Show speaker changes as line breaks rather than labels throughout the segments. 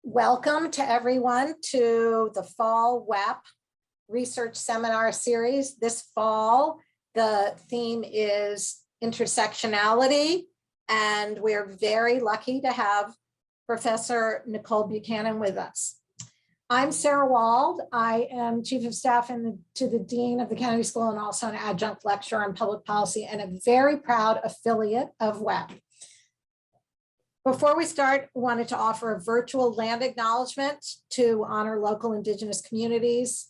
Welcome to everyone to the Fall WAP Research Seminar Series. This fall, the theme is intersectionality, and we're very lucky to have Professor NiCole Buchanan with us. I'm Sarah Wald. I am Chief of Staff to the Dean of the Kennedy School and also an adjunct lecturer on public policy and a very proud affiliate of WAP. Before we start, I wanted to offer a virtual land acknowledgement to honor local Indigenous communities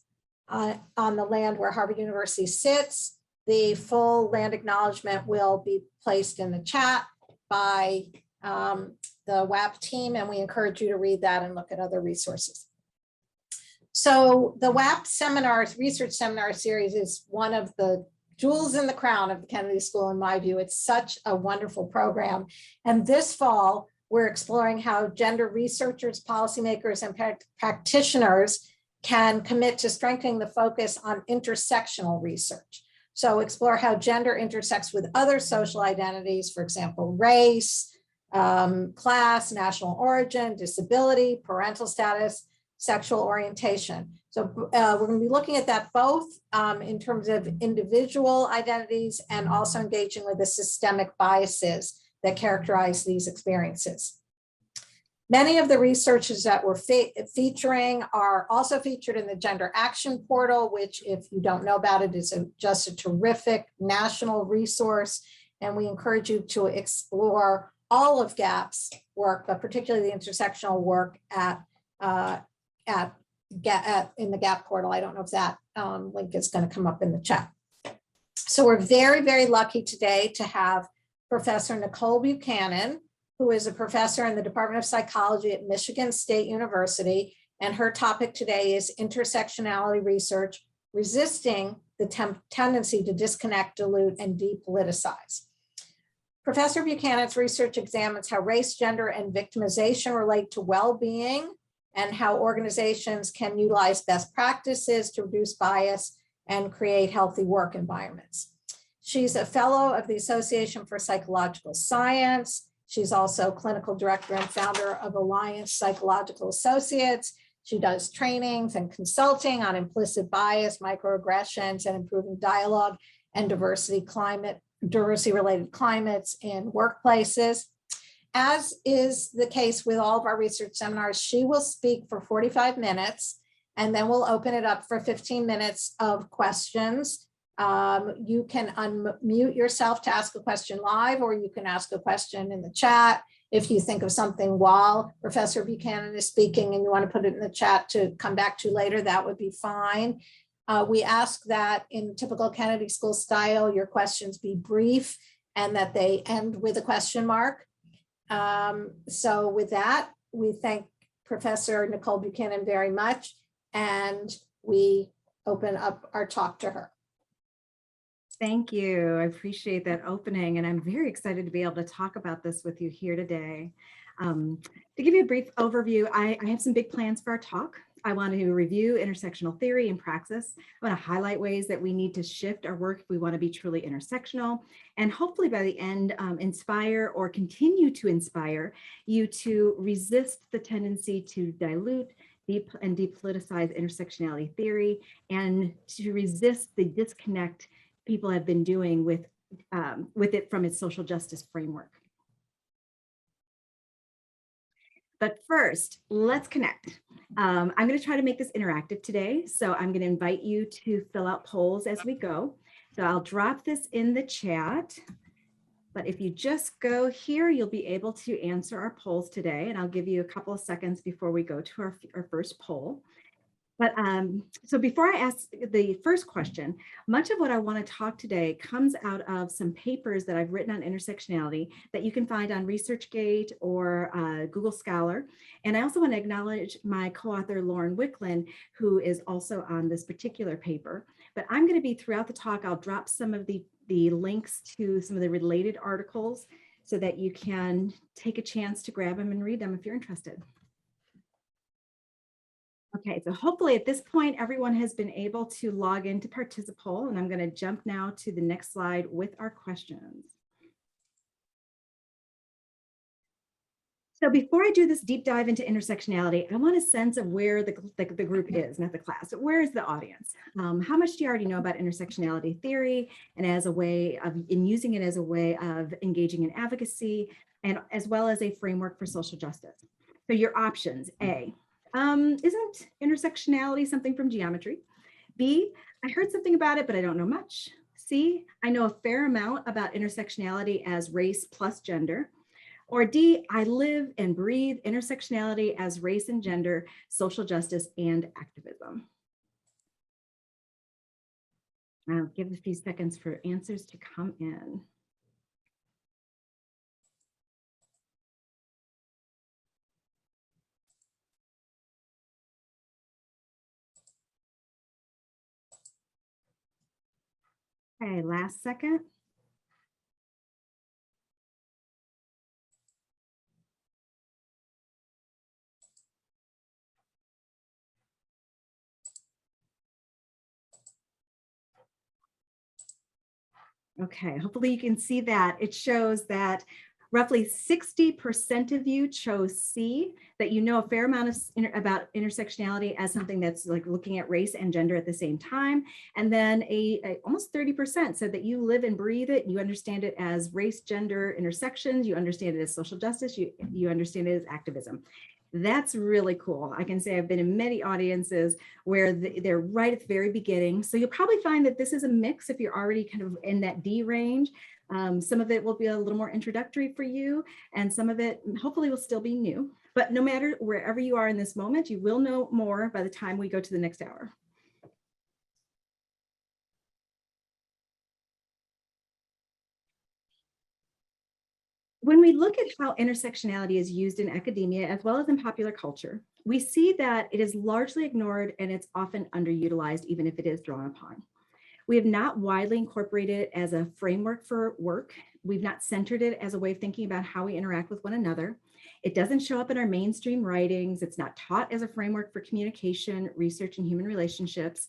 on the land where Harvard University sits. The full land acknowledgement will be placed in the chat by the WAP team, and we encourage you to read that and look at other resources. So the WAP Research Seminar Series is one of the jewels in the crown of the Kennedy School, in my view. It's such a wonderful program. And this fall, we're exploring how gender researchers, policymakers, and practitioners can commit to strengthening the focus on intersectional research. So explore how gender intersects with other social identities, for example, race, class, national origin, disability, parental status, sexual orientation. So we're going to be looking at that both in terms of individual identities and also engaging with the systemic biases that characterize these experiences. Many of the researchers that we're featuring are also featured in the Gender Action Portal, which, if you don't know about it, is just a terrific national resource. And we encourage you to explore all of GAP's work, but particularly the intersectional work in the GAP portal. I don't know if that link is going to come up in the chat. So we're very, very lucky today to have Professor NiCole Buchanan, who is a professor in the Department of Psychology at Michigan State University. And her topic today is intersectionality research, resisting the tendency to disconnect, dilute, and depoliticize. Professor Buchanan's research examines how race, gender, and victimization relate to well-being, and how organizations can utilize best practices to reduce bias and create healthy work environments. She's a fellow of the Association for Psychological Science. She's also clinical director and founder of Alliance Psychological Associates. She does trainings and consulting on implicit bias, microaggressions, and improving dialogue and diversity-related climates in workplaces. As is the case with all of our research seminars, she will speak for 45 minutes, and then we'll open it up for 15 minutes of questions. You can unmute yourself to ask a question live, or you can ask a question in the chat. If you think of something while Professor Buchanan is speaking and you want to put it in the chat to come back to later, that would be fine. We ask that in typical Kennedy School style, your questions be brief and that they end with a question mark. So with that, we thank Professor NiCole Buchanan very much, and we open up our talk to her.
Thank you. I appreciate that opening, and I'm very excited to be able to talk about this with you here today. To give you a brief overview, I have some big plans for our talk. I want to review intersectional theory and praxis. I want to highlight ways that we need to shift our work if we want to be truly intersectional, and hopefully by the end inspire or continue to inspire you to resist the tendency to dilute and depoliticize intersectionality theory, and to resist the disconnect people have been doing with it from its social justice framework. But first, let's connect. I'm going to try to make this interactive today, so I'm going to invite you to fill out polls as we go. So I'll drop this in the chat, but if you just go here, you'll be able to answer our polls today, and I'll give you a couple of seconds before we go to our first poll. But so before I ask the first question, much of what I want to talk today comes out of some papers that I've written on intersectionality that you can find on ResearchGate or Google Scholar. And I also want to acknowledge my co-author, Lauren Wicklund, who is also on this particular paper. But I'm going to be throughout the talk, I'll drop some of the links to some of the related articles so that you can take a chance to grab them and read them if you're interested. Okay, so hopefully at this point, everyone has been able to log into Participole, and I'm going to jump now to the next slide with our questions. So before I do this deep dive into intersectionality, I want a sense of where the group is, not the class. Where is the audience? How much do you already know about intersectionality theory and as a way of using it as a way of engaging in advocacy and as well as a framework for social justice? So your options: A, isn't intersectionality something from geometry? B, I heard something about it, but I don't know much. C, I know a fair amount about intersectionality as race plus gender. Or D, I live and breathe intersectionality as race and gender, social justice, and activism. I'll give a few seconds for answers to come in. Okay, last second. Okay, hopefully you can see that. It shows that roughly 60% of you chose C, that you know a fair amount about intersectionality as something that's like looking at race and gender at the same time. And then almost 30% said that you live and breathe it. You understand it as race, gender, intersections. You understand it as social justice. You understand it as activism. That's really cool. I can say I've been in many audiences where they're right at the very beginning. So you'll probably find that this is a mix if you're already kind of in that D range. Some of it will be a little more introductory for you, and some of it hopefully will still be new. But no matter wherever you are in this moment, you will know more by the time we go to the next hour. When we look at how intersectionality is used in academia as well as in popular culture, we see that it is largely ignored and it's often underutilized, even if it is drawn upon. We have not widely incorporated it as a framework for work. We've not centered it as a way of thinking about how we interact with one another. It doesn't show up in our mainstream writings. It's not taught as a framework for communication, research, and human relationships.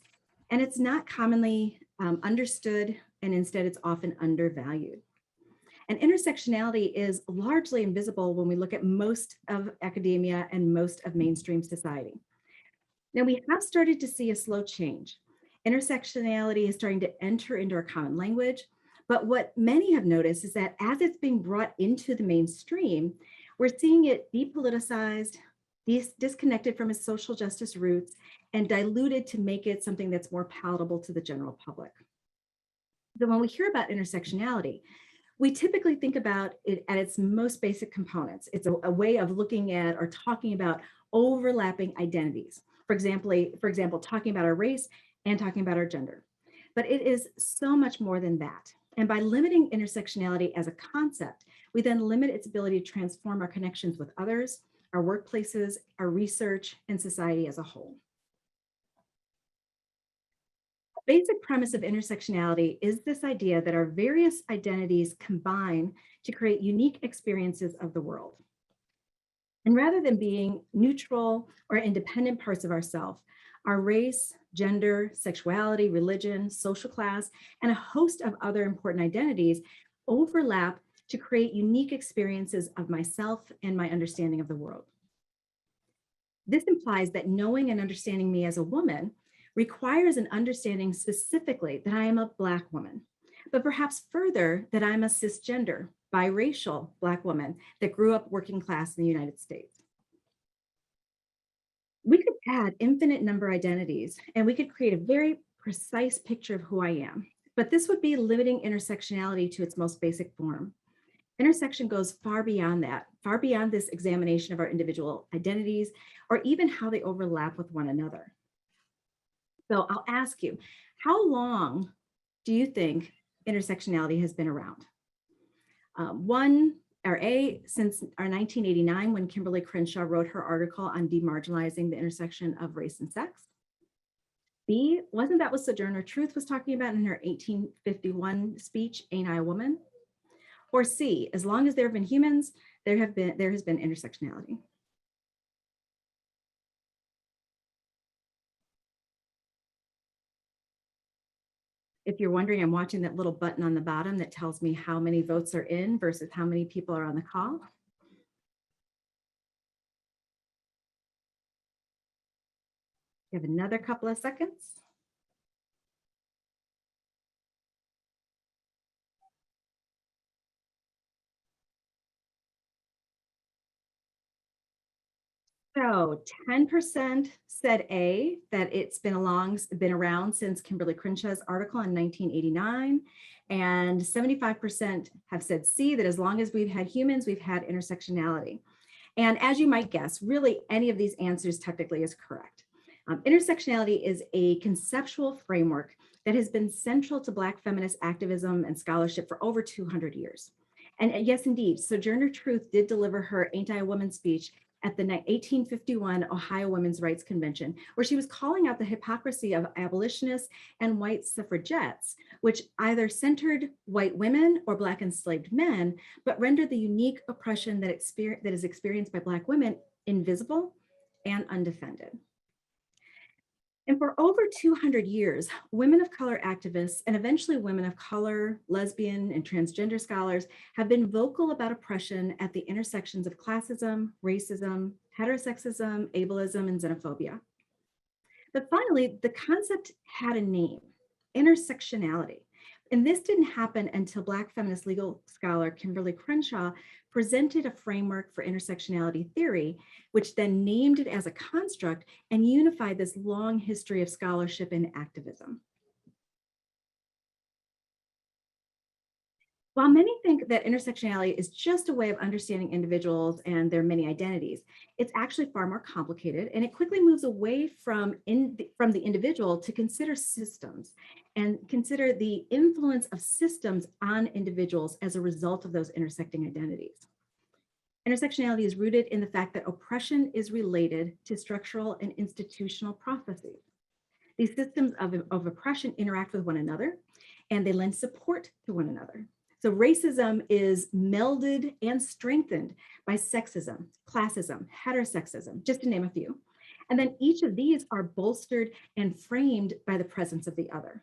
And it's not commonly understood, and instead it's often undervalued. And intersectionality is largely invisible when we look at most of academia and most of mainstream society. Now, we have started to see a slow change. Intersectionality is starting to enter into our common language, but what many have noticed is that as it's being brought into the mainstream, we're seeing it depoliticized, disconnected from its social justice roots, and diluted to make it something that's more palatable to the general public. So when we hear about intersectionality, we typically think about it at its most basic components. It's a way of looking at or talking about overlapping identities. For example, talking about our race and talking about our gender. But it is so much more than that. And by limiting intersectionality as a concept, we then limit its ability to transform our connections with others, our workplaces, our research, and society as a whole. Basic premise of intersectionality is this idea that our various identities combine to create unique experiences of the world. And rather than being neutral or independent parts of ourselves, our race, gender, sexuality, religion, social class, and a host of other important identities overlap to create unique experiences of myself and my understanding of the world. This implies that knowing and understanding me as a woman requires an understanding specifically that I am a Black woman, but perhaps further that I'm a cisgender, biracial Black woman that grew up working class in the United States. We could add infinite number identities and we could create a very precise picture of who I am, but this would be limiting intersectionality to its most basic form. Intersection goes far beyond that, far beyond this examination of our individual identities or even how they overlap with one another. So I'll ask you, how long do you think intersectionality has been around? Since our 1989, when Kimberly Crenshaw wrote her article on demarginalizing the intersection of race and sex. B, wasn't that what Sojourner Truth was talking about in her 1851 speech, Ain't I a Woman? Or C, as long as there have been humans, there has been intersectionality. If you're wondering, I'm watching that little button on the bottom that tells me how many votes are in versus how many people are on the call. Give another couple of seconds. So 10% said A, that it's been around since Kimberly Crenshaw's article in 1989. And 75% have said C, that as long as we've had humans, we've had intersectionality. And as you might guess, really any of these answers technically is correct. Intersectionality is a conceptual framework that has been central to Black feminist activism and scholarship for over 200 years. And yes, indeed, Sojourner Truth did deliver her Ain't I a Woman speech at the 1851 Ohio Women's Rights Convention, where she was calling out the hypocrisy of abolitionists and white suffragettes, which either centered white women or Black enslaved men, but rendered the unique oppression that is experienced by Black women invisible and undefended. And for over 200 years, women of color activists and eventually women of color, lesbian, and transgender scholars have been vocal about oppression at the intersections of classism, racism, heterosexism, ableism, and xenophobia. But finally, the concept had a name, intersectionality. And this didn't happen until Black feminist legal scholar Kimberly Crenshaw presented a framework for intersectionality theory, which then named it as a construct and unified this long history of scholarship and activism. While many think that intersectionality is just a way of understanding individuals and their many identities, it's actually far more complicated, and it quickly moves away from the individual to consider systems and consider the influence of systems on individuals as a result of those intersecting identities. Intersectionality is rooted in the fact that oppression is related to structural and institutional processes. These systems of oppression interact with one another, and they lend support to one another. So racism is melded and strengthened by sexism, classism, heterosexism, just to name a few. And then each of these are bolstered and framed by the presence of the other.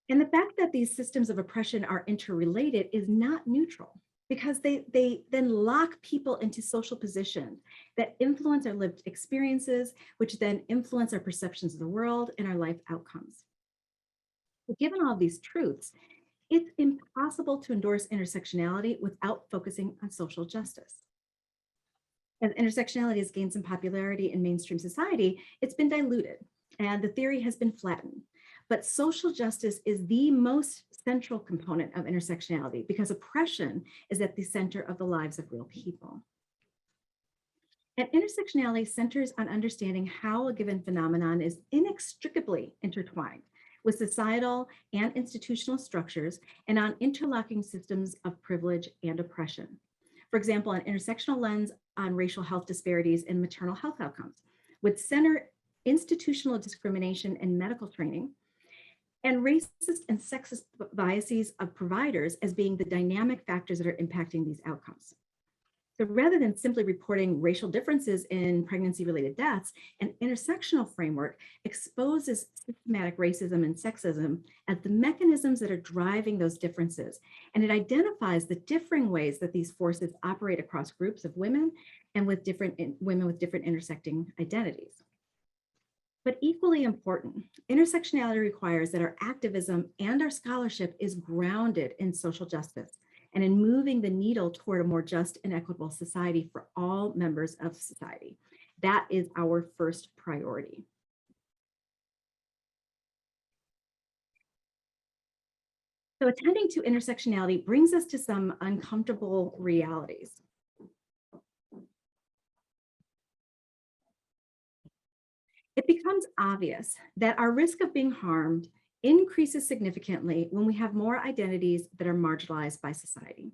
And the fact that these systems of oppression are interrelated is not neutral, because they then lock people into social positions that influence our lived experiences, which then influence our perceptions of the world and our life outcomes. But given all these truths, it's impossible to endorse intersectionality without focusing on social justice. As intersectionality has gained some popularity in mainstream society, it's been diluted and the theory has been flattened. But social justice is the most central component of intersectionality because oppression is at the center of the lives of real people. And intersectionality centers on understanding how a given phenomenon is inextricably intertwined with societal and institutional structures and on interlocking systems of privilege and oppression. For example, an intersectional lens on racial health disparities in maternal health outcomes would center institutional discrimination and medical training and racist and sexist biases of providers as being the dynamic factors that are impacting these outcomes. So rather than simply reporting racial differences in pregnancy-related deaths, an intersectional framework exposes systematic racism and sexism as the mechanisms that are driving those differences. And it identifies the differing ways that these forces operate across groups of women and with women with different intersecting identities. But equally important, intersectionality requires that our activism and our scholarship is grounded in social justice and in moving the needle toward a more just and equitable society for all members of society. That is our first priority. So attending to intersectionality brings us to some uncomfortable realities. It becomes obvious that our risk of being harmed increases significantly when we have more identities that are marginalized by society.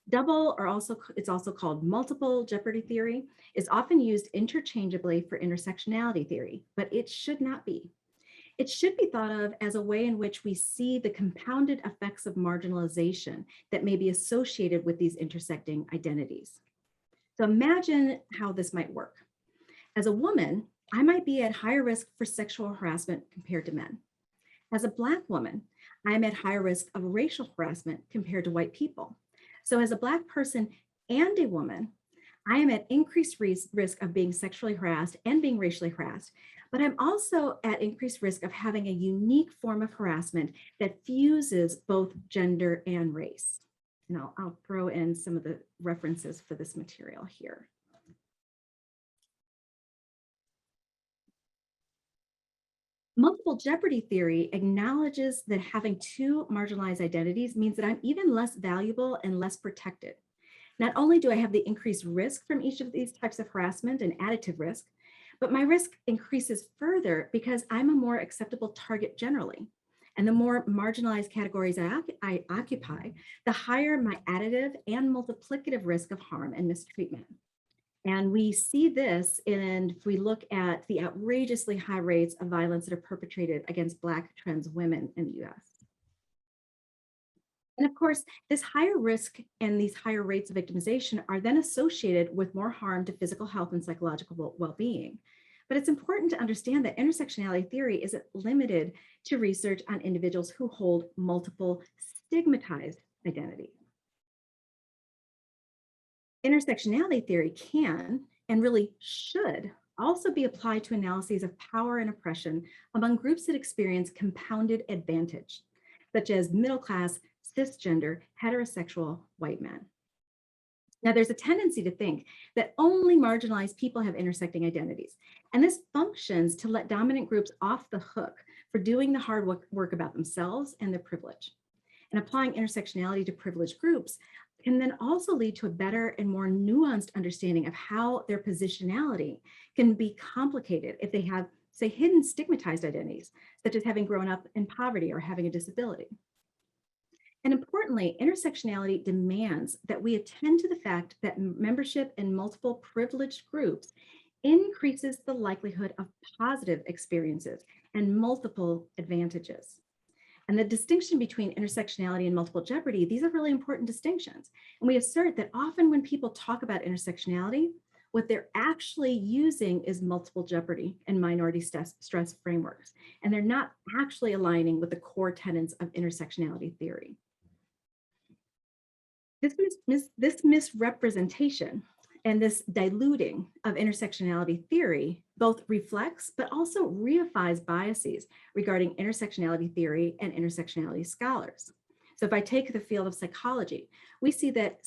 Double, or it's also called multiple jeopardy theory, is often used interchangeably for intersectionality theory, but it should not be. It should be thought of as a way in which we see the compounded effects of marginalization that may be associated with these intersecting identities. So imagine how this might work. As a woman, I might be at higher risk for sexual harassment compared to men. As a Black woman, I'm at higher risk of racial harassment compared to white people. So as a Black person and a woman, I am at increased risk of being sexually harassed and being racially harassed, but I'm also at increased risk of having a unique form of harassment that fuses both gender and race. And I'll throw in some of the references for this material here. Multiple jeopardy theory acknowledges that having two marginalized identities means that I'm even less valuable and less protected. Not only do I have the increased risk from each of these types of harassment and additive risk, but my risk increases further because I'm a more acceptable target generally. And the more marginalized categories I occupy, the higher my additive and multiplicative risk of harm and mistreatment. And we see this if we look at the outrageously high rates of violence that are perpetrated against Black trans women in the US. And of course, this higher risk and these higher rates of victimization are then associated with more harm to physical health and psychological well-being. But it's important to understand that intersectionality theory isn't limited to research on individuals who hold multiple stigmatized identities. Intersectionality theory can and really should also be applied to analyses of power and oppression among groups that experience compounded advantage, such as middle-class, cisgender, heterosexual white men. Now, there's a tendency to think that only marginalized people have intersecting identities, and this functions to let dominant groups off the hook for doing the hard work about themselves and their privilege. And applying intersectionality to privileged groups can then also lead to a better and more nuanced understanding of how their positionality can be complicated if they have, say, hidden stigmatized identities, such as having grown up in poverty or having a disability. And importantly, intersectionality demands that we attend to the fact that membership in multiple privileged groups increases the likelihood of positive experiences and multiple advantages. And the distinction between intersectionality and multiple jeopardy, these are really important distinctions. And we assert that often when people talk about intersectionality, what they're actually using is multiple jeopardy and minority stress frameworks. And they're not actually aligning with the core tenets of intersectionality theory. This misrepresentation and this diluting of intersectionality theory both reflects but also reifies biases regarding intersectionality theory and intersectionality scholars. So if I take the field of psychology, we see that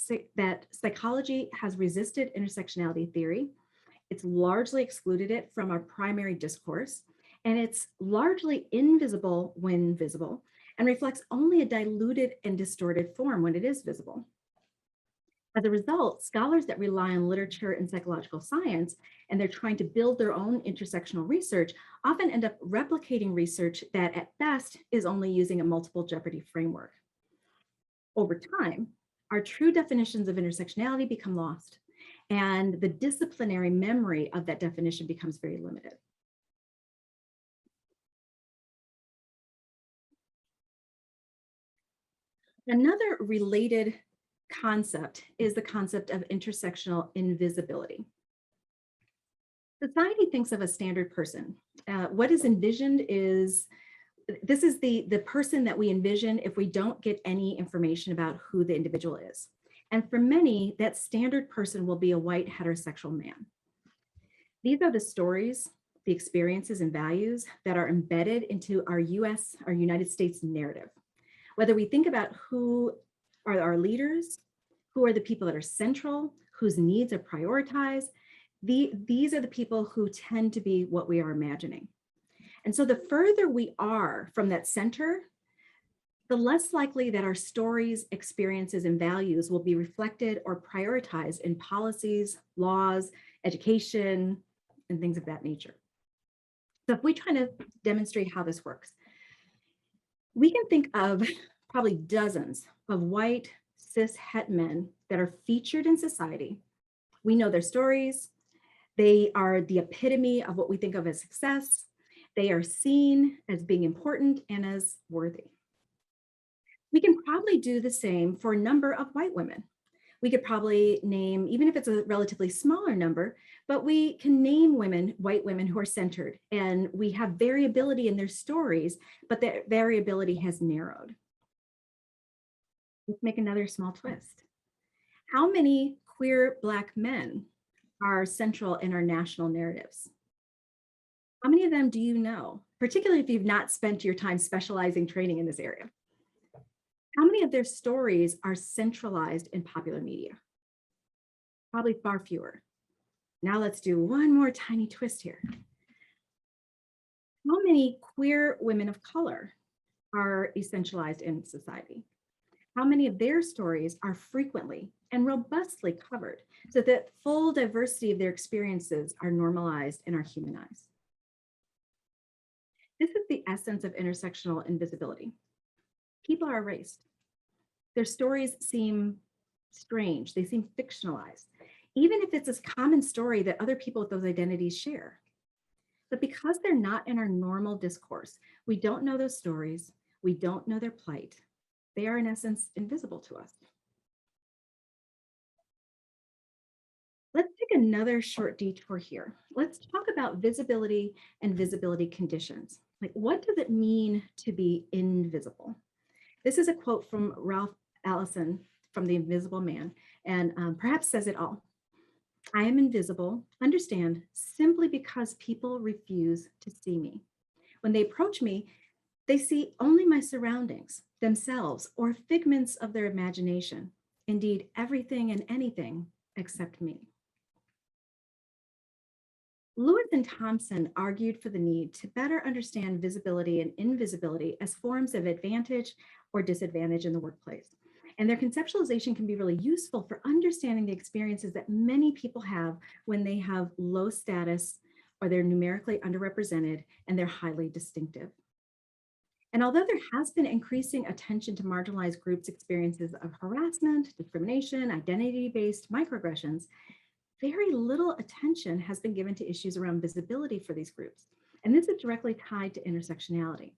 psychology has resisted intersectionality theory. It's largely excluded it from our primary discourse, and it's largely invisible when visible and reflects only a diluted and distorted form when it is visible. As a result, scholars that rely on literature and psychological science, and they're trying to build their own intersectional research, often end up replicating research that at best is only using a multiple jeopardy framework. Over time, our true definitions of intersectionality become lost, and the disciplinary memory of that definition becomes very limited. Another related concept is the concept of intersectional invisibility. Society thinks of a standard person. What is envisioned is, this is the person that we envision if we don't get any information about who the individual is. And for many, that standard person will be a white heterosexual man. These are the stories, the experiences and values that are embedded into our United States narrative. Whether we think about who are our leaders, who are the people that are central, whose needs are prioritized, these are the people who tend to be what we are imagining. And so the further we are from that center, the less likely that our stories, experiences, and values will be reflected or prioritized in policies, laws, education, and things of that nature. So if we try to demonstrate how this works, we can think of probably dozens of white, cis het men that are featured in society. We know their stories. They are the epitome of what we think of as success. They are seen as being important and as worthy. We can probably do the same for a number of white women. We could probably name, even if it's a relatively smaller number, but we can name women, white women who are centered, and we have variability in their stories, but that variability has narrowed. Let's make another small twist. How many queer Black men are central in our national narratives. How many of them do you know, particularly if you've not spent your time specializing training in this area? How many of their stories are centralized in popular media? Probably far fewer. Now let's do one more tiny twist here. How many queer women of color are essentialized in society? How many of their stories are frequently and robustly covered so that full diversity of their experiences are normalized and are humanized? This is the essence of intersectional invisibility. People are erased. Their stories seem strange. They seem fictionalized, even if it's a common story that other people with those identities share. But because they're not in our normal discourse, we don't know those stories. We don't know their plight. They are in essence invisible to us. Let's take another short detour here. Let's talk about visibility and visibility conditions. Like, what does it mean to be invisible? This is a quote from Ralph Ellison from The Invisible Man, and perhaps says it all. I am invisible, understand, simply because people refuse to see me. When they approach me, they see only my surroundings, themselves, or figments of their imagination. Indeed, everything and anything except me. Lewis and Thompson argued for the need to better understand visibility and invisibility as forms of advantage or disadvantage in the workplace. And their conceptualization can be really useful for understanding the experiences that many people have when they have low status or they're numerically underrepresented and they're highly distinctive. And although there has been increasing attention to marginalized groups' experiences of harassment, discrimination, identity-based microaggressions, very little attention has been given to issues around visibility for these groups. And this is directly tied to intersectionality.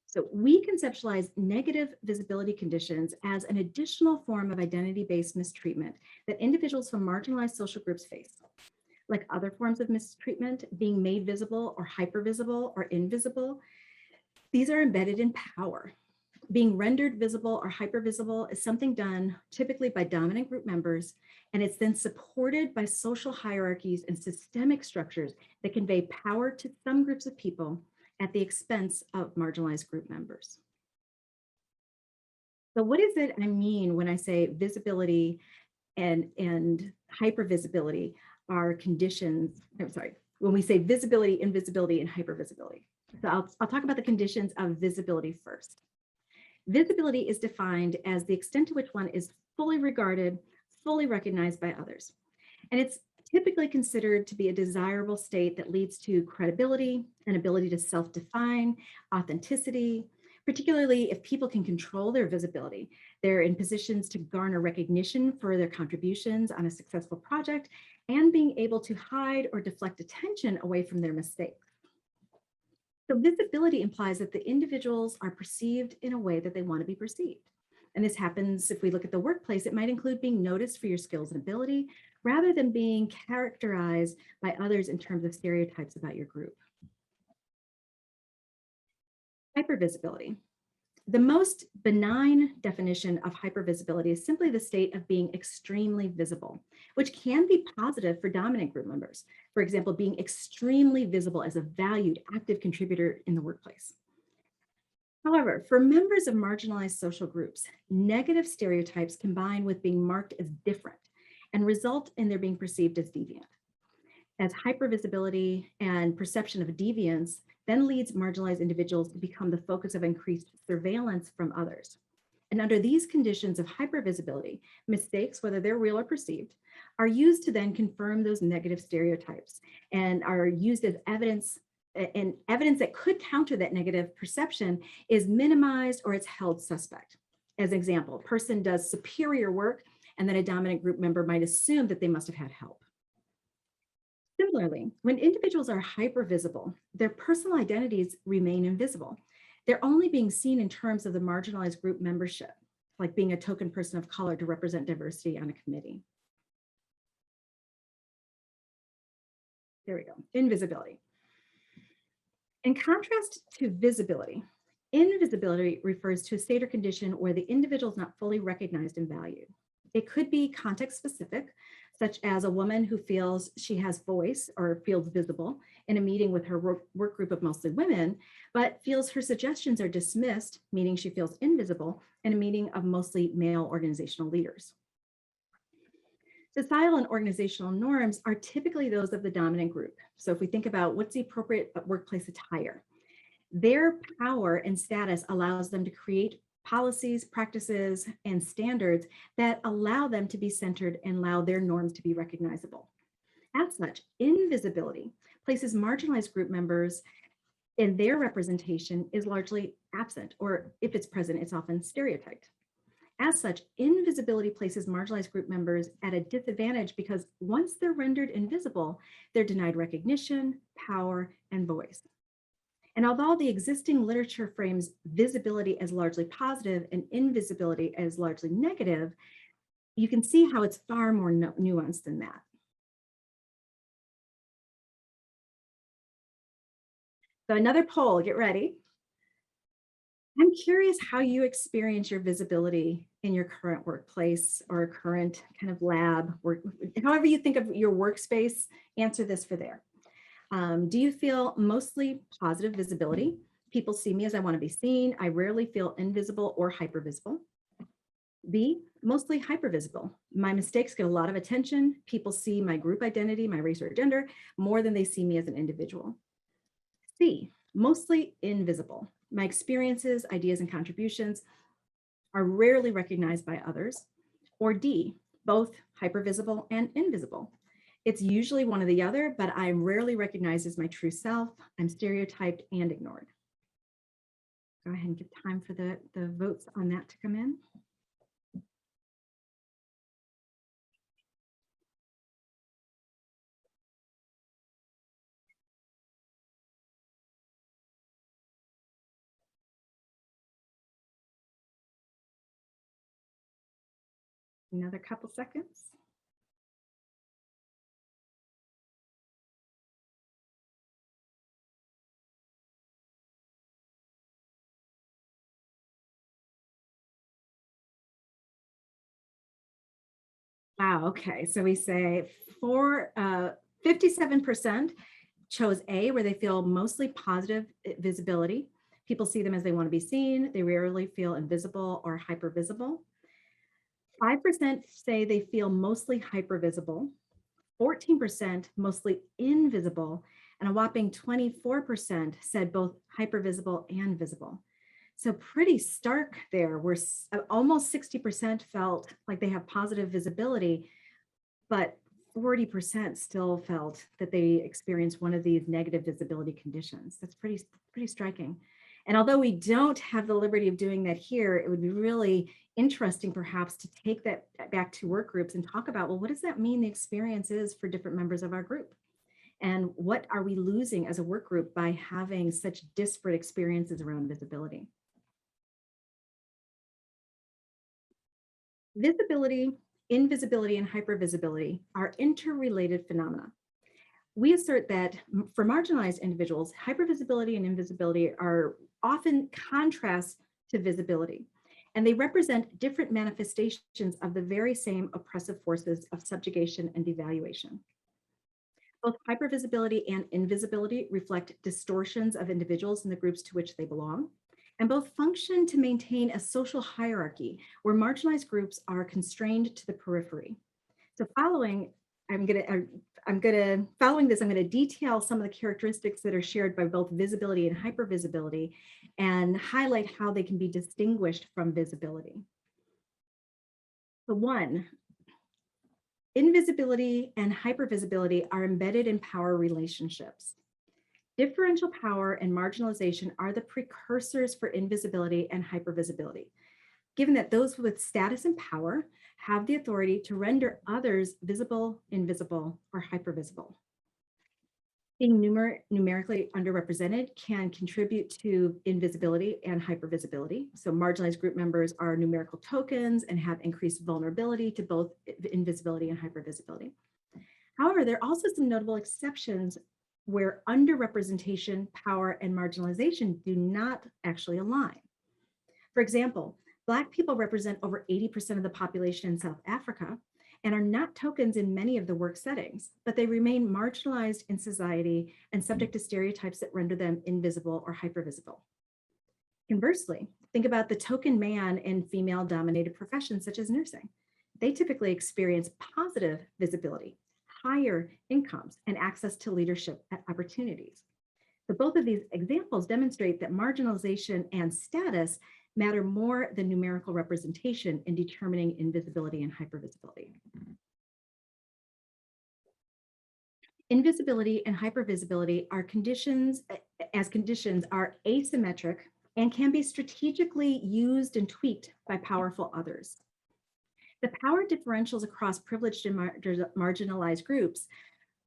So we conceptualize negative visibility conditions as an additional form of identity-based mistreatment that individuals from marginalized social groups face. Like other forms of mistreatment, being made visible or hypervisible or invisible, these are embedded in power. Being rendered visible or hypervisible is something done typically by dominant group members, and it's then supported by social hierarchies and systemic structures that convey power to some groups of people at the expense of marginalized group members. So what is it I mean when I say visibility and hypervisibility are conditions, I'm sorry, when we say visibility, invisibility, and hypervisibility. So I'll talk about the conditions of visibility first. Visibility is defined as the extent to which one is fully regarded, fully recognized by others. And it's typically considered to be a desirable state that leads to credibility, an ability to self-define, authenticity, particularly if people can control their visibility. They're in positions to garner recognition for their contributions on a successful project and being able to hide or deflect attention away from their mistakes. So visibility implies that the individuals are perceived in a way that they want to be perceived. And this happens if we look at the workplace, it might include being noticed for your skills and ability, rather than being characterized by others in terms of stereotypes about your group. Hypervisibility. The most benign definition of hypervisibility is simply the state of being extremely visible, which can be positive for dominant group members. For example, being extremely visible as a valued, active contributor in the workplace. However, for members of marginalized social groups, negative stereotypes combine with being marked as different and result in their being perceived as deviant. As hypervisibility and perception of deviance then leads marginalized individuals to become the focus of increased surveillance from others. And under these conditions of hypervisibility, mistakes, whether they're real or perceived, are used to then confirm those negative stereotypes and are used as evidence, and evidence that could counter that negative perception is minimized or it's held suspect. As an example, a person does superior work and then a dominant group member might assume that they must have had help. Similarly, when individuals are hypervisible, their personal identities remain invisible. They're only being seen in terms of the marginalized group membership, like being a token person of color to represent diversity on a committee. There we go, invisibility. In contrast to visibility, invisibility refers to a state or condition where the individual is not fully recognized and valued. It could be context specific, such as a woman who feels she has voice or feels visible in a meeting with her work group of mostly women, but feels her suggestions are dismissed, meaning she feels invisible, in a meeting of mostly male organizational leaders. Societal and organizational norms are typically those of the dominant group. So if we think about what's the appropriate workplace attire, their power and status allows them to create policies, practices, and standards that allow them to be centered and allow their norms to be recognizable. As such, invisibility places marginalized group members and their representation is largely absent, or if it's present, it's often stereotyped. As such, invisibility places marginalized group members at a disadvantage because once they're rendered invisible, they're denied recognition, power, and voice. And although the existing literature frames visibility as largely positive and invisibility as largely negative, you can see how it's far more nuanced than that. So another poll, get ready. I'm curious how you experience your visibility in your current workplace or current kind of lab, work, however you think of your workspace, answer this for there. Do you feel mostly positive visibility? People see me as I want to be seen. I rarely feel invisible or hypervisible. B, mostly hypervisible. My mistakes get a lot of attention. People see my group identity, my race or gender, more than they see me as an individual. C, mostly invisible. My experiences, ideas, and contributions are rarely recognized by others. Or D, both hypervisible and invisible. It's usually one or the other, but I'm rarely recognized as my true self. I'm stereotyped and ignored. Go ahead and give time for the votes on that to come in. Another couple seconds. Wow, okay, so we say 57% chose A, where they feel mostly positive visibility. People see them as they want to be seen. They rarely feel invisible or hypervisible. 5% say they feel mostly hypervisible. 14% mostly invisible, and a whopping 24% said both hypervisible and visible. So pretty stark there, where almost 60% felt like they have positive visibility, but 40% still felt that they experienced one of these negative visibility conditions. That's pretty striking. And although we don't have the liberty of doing that here, it would be really interesting perhaps to take that back to work groups and talk about, well, what does that mean the experience is for different members of our group? And what are we losing as a work group by having such disparate experiences around visibility? Visibility, invisibility, and hypervisibility are interrelated phenomena. We assert that for marginalized individuals, hypervisibility and invisibility are often contrasts to visibility, and they represent different manifestations of the very same oppressive forces of subjugation and devaluation. Both hypervisibility and invisibility reflect distortions of individuals in the groups to which they belong, and both function to maintain a social hierarchy where marginalized groups are constrained to the periphery. So following this, I'm gonna detail some of the characteristics that are shared by both visibility and hypervisibility and highlight how they can be distinguished from visibility. So 1, invisibility and hypervisibility are embedded in power relationships. Differential power and marginalization are the precursors for invisibility and hypervisibility, given that those with status and power have the authority to render others visible, invisible, or hypervisible. Being numerically underrepresented can contribute to invisibility and hypervisibility. So marginalized group members are numerical tokens and have increased vulnerability to both invisibility and hypervisibility. However, there are also some notable exceptions where underrepresentation, power, and marginalization do not actually align. For example, Black people represent over 80% of the population in South Africa, and are not tokens in many of the work settings, but they remain marginalized in society and subject to stereotypes that render them invisible or hypervisible. Conversely, think about the token man in female-dominated professions such as nursing. They typically experience positive visibility, higher incomes, and access to leadership opportunities. But both of these examples demonstrate that marginalization and status matter more than numerical representation in determining invisibility and hypervisibility. Invisibility and hypervisibility are conditions are asymmetric and can be strategically used and tweaked by powerful others. The power differentials across privileged and marginalized groups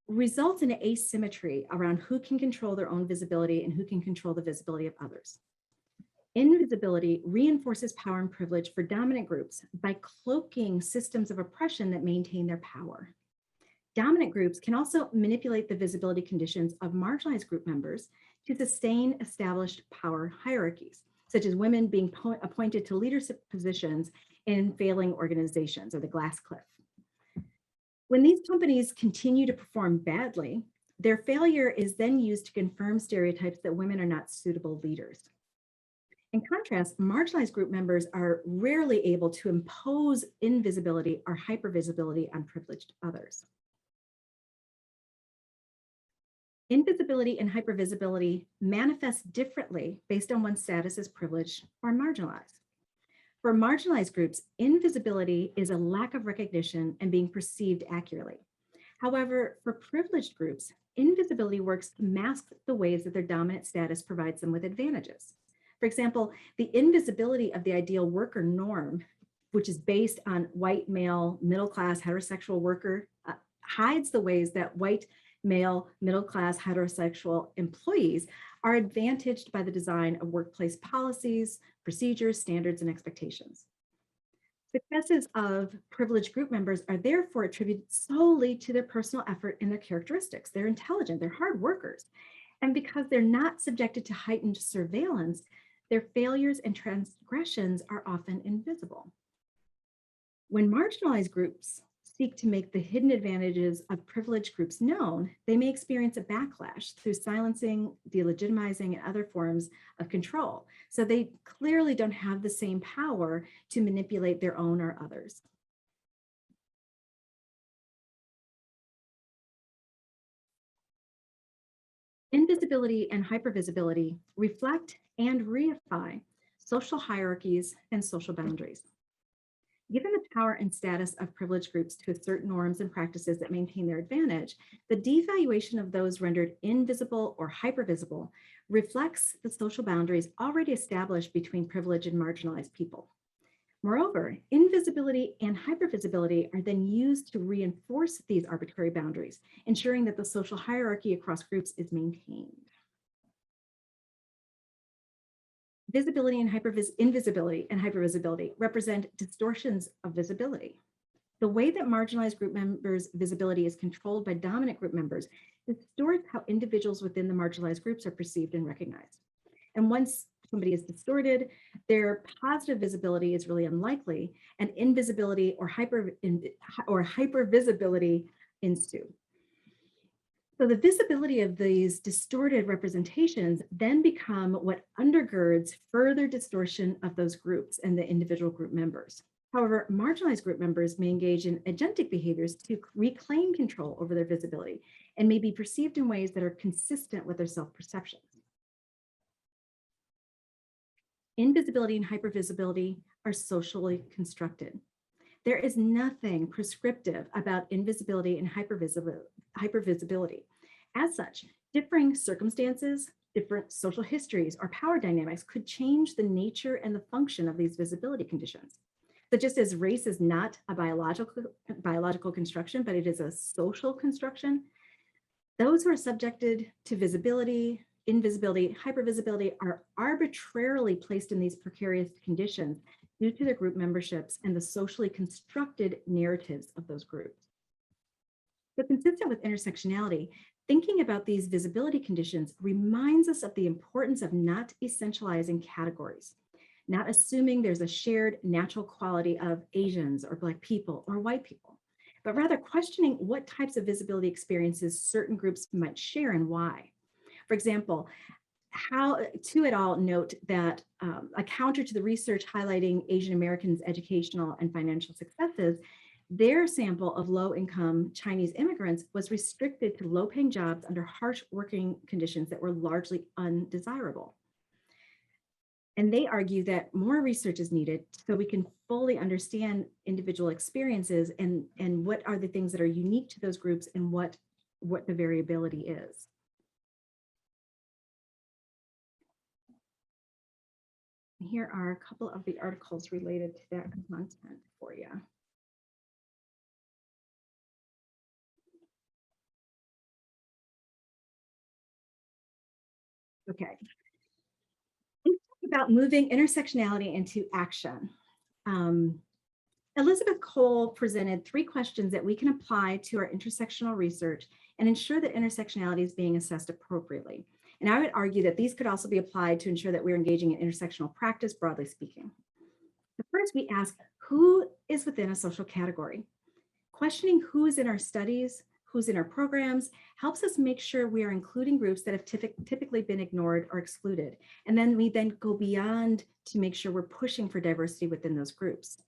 results in asymmetry around who can control their own visibility and who can control the visibility of others. Invisibility reinforces power and privilege for dominant groups by cloaking systems of oppression that maintain their power. Dominant groups can also manipulate the visibility conditions of marginalized group members to sustain established power hierarchies, such as women being appointed to leadership positions in failing organizations or the glass cliff. When these companies continue to perform badly, their failure is then used to confirm stereotypes that women are not suitable leaders. In contrast, marginalized group members are rarely able to impose invisibility or hypervisibility on privileged others. Invisibility and hypervisibility manifest differently based on one's status as privileged or marginalized. For marginalized groups, invisibility is a lack of recognition and being perceived accurately. However, for privileged groups, invisibility works to mask the ways that their dominant status provides them with advantages. For example, the invisibility of the ideal worker norm, which is based on white, male, middle-class, heterosexual worker, hides the ways that white, male, middle-class, heterosexual employees are advantaged by the design of workplace policies, procedures, standards, and expectations. Successes of privileged group members are therefore attributed solely to their personal effort and their characteristics. They're intelligent, they're hard workers. And because they're not subjected to heightened surveillance, their failures and transgressions are often invisible. When marginalized groups seek to make the hidden advantages of privileged groups known, they may experience a backlash through silencing, delegitimizing, and other forms of control. So they clearly don't have the same power to manipulate their own or others. Invisibility and hypervisibility reflect and reify social hierarchies and social boundaries. Given the power and status of privileged groups to assert norms and practices that maintain their advantage, the devaluation of those rendered invisible or hypervisible reflects the social boundaries already established between privileged and marginalized people. Moreover, invisibility and hypervisibility are then used to reinforce these arbitrary boundaries, ensuring that the social hierarchy across groups is maintained. Invisibility and hypervisibility represent distortions of visibility. The way that marginalized group members' visibility is controlled by dominant group members distorts how individuals within the marginalized groups are perceived and recognized. And once somebody is distorted, their positive visibility is really unlikely, and invisibility or hypervisibility ensue. So the visibility of these distorted representations then become what undergirds further distortion of those groups and the individual group members. However, marginalized group members may engage in agentic behaviors to reclaim control over their visibility and may be perceived in ways that are consistent with their self-perceptions. Invisibility and hypervisibility are socially constructed. There is nothing prescriptive about invisibility and hypervisibility. As such, differing circumstances, different social histories, or power dynamics could change the nature and the function of these visibility conditions. So just as race is not a biological construction, but it is a social construction, those who are subjected to visibility, invisibility, hypervisibility are arbitrarily placed in these precarious conditions due to their group memberships and the socially constructed narratives of those groups. So consistent with intersectionality, thinking about these visibility conditions reminds us of the importance of not essentializing categories, not assuming there's a shared natural quality of Asians or Black people or white people. but rather questioning what types of visibility experiences certain groups might share and why. For example, how Tu et al. Note that a counter to the research highlighting Asian Americans' educational and financial successes, their sample of low-income Chinese immigrants was restricted to low-paying jobs under harsh working conditions that were largely undesirable. And they argue that more research is needed so we can fully understand individual experiences and what are the things that are unique to those groups and what the variability is. Here are a couple of the articles related to that content for you. Okay. Let's talk about moving intersectionality into action. Elizabeth Cole presented 3 questions that we can apply to our intersectional research and ensure that intersectionality is being assessed appropriately. And I would argue that these could also be applied to ensure that we're engaging in intersectional practice, broadly speaking. So first, we ask, who is within a social category? Questioning who is in our studies, who's in our programs, helps us make sure we are including groups that have typically been ignored or excluded. And then we go beyond to make sure we're pushing for diversity within those groups.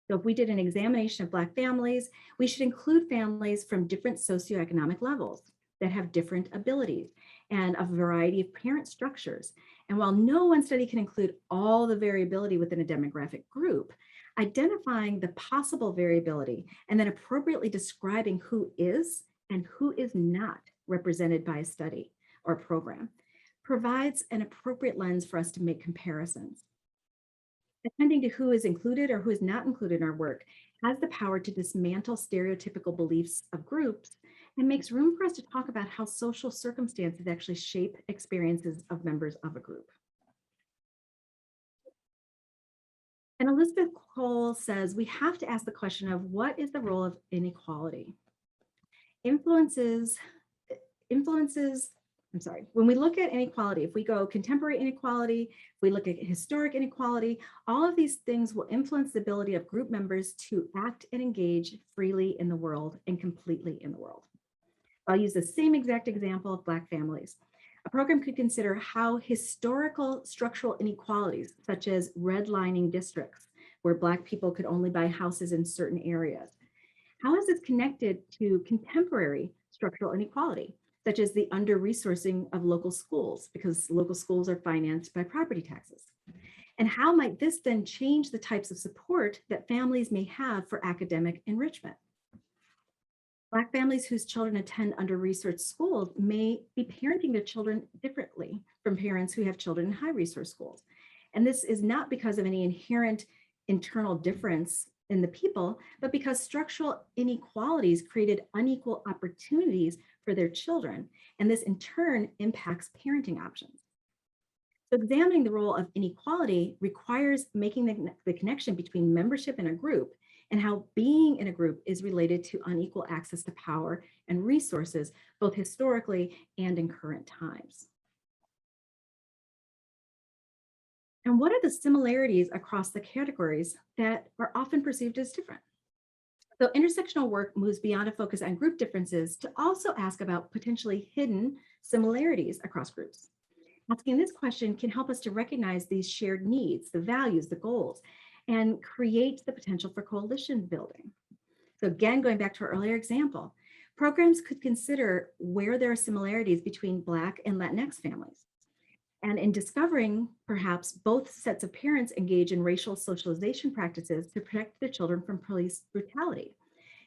So if we did an examination of Black families, we should include families from different socioeconomic levels that have different abilities and a variety of parent structures. And while no one study can include all the variability within a demographic group, identifying the possible variability and then appropriately describing who is and who is not represented by a study or program provides an appropriate lens for us to make comparisons. Attending to who is included or who is not included in our work has the power to dismantle stereotypical beliefs of groups and makes room for us to talk about how social circumstances actually shape experiences of members of a group. And Elizabeth Cole says we have to ask the question of what is the role of inequality? When we look at inequality, if we go contemporary inequality, if we look at historic inequality, all of these things will influence the ability of group members to act and engage freely in the world and completely in the world. I'll use the same exact example of Black families. A program could consider how historical structural inequalities, such as redlining districts, where Black people could only buy houses in certain areas, how is this connected to contemporary structural inequality, such as the under-resourcing of local schools, because local schools are financed by property taxes? And how might this then change the types of support that families may have for academic enrichment? Black families whose children attend under-resourced schools may be parenting their children differently from parents who have children in high-resource schools. And this is not because of any inherent internal difference in the people, but because structural inequalities created unequal opportunities for their children. And this in turn impacts parenting options. So examining the role of inequality requires making the connection between membership in a group and how being in a group is related to unequal access to power and resources, both historically and in current times. And what are the similarities across the categories that are often perceived as different? So intersectional work moves beyond a focus on group differences to also ask about potentially hidden similarities across groups. Asking this question can help us to recognize these shared needs, the values, the goals, and create the potential for coalition building. So again, going back to our earlier example, programs could consider where there are similarities between Black and Latinx families. And in discovering, perhaps both sets of parents engage in racial socialization practices to protect their children from police brutality.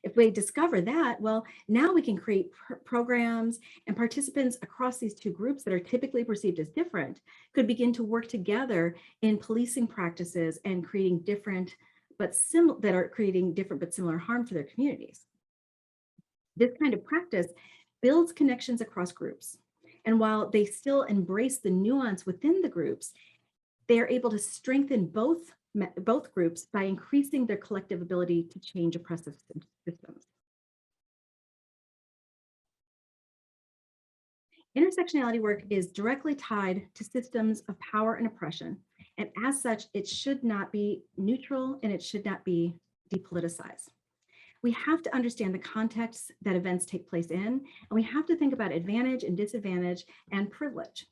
If we discover that, well, now we can create programs, and participants across these two groups that are typically perceived as different could begin to work together in policing practices and creating different but similar harm for their communities. This kind of practice builds connections across groups. And while they still embrace the nuance within the groups, they are able to strengthen both groups by increasing their collective ability to change oppressive systems. Intersectionality work is directly tied to systems of power and oppression, and as such, it should not be neutral and it should not be depoliticized. We have to understand the context that events take place in, and we have to think about advantage and disadvantage and privilege.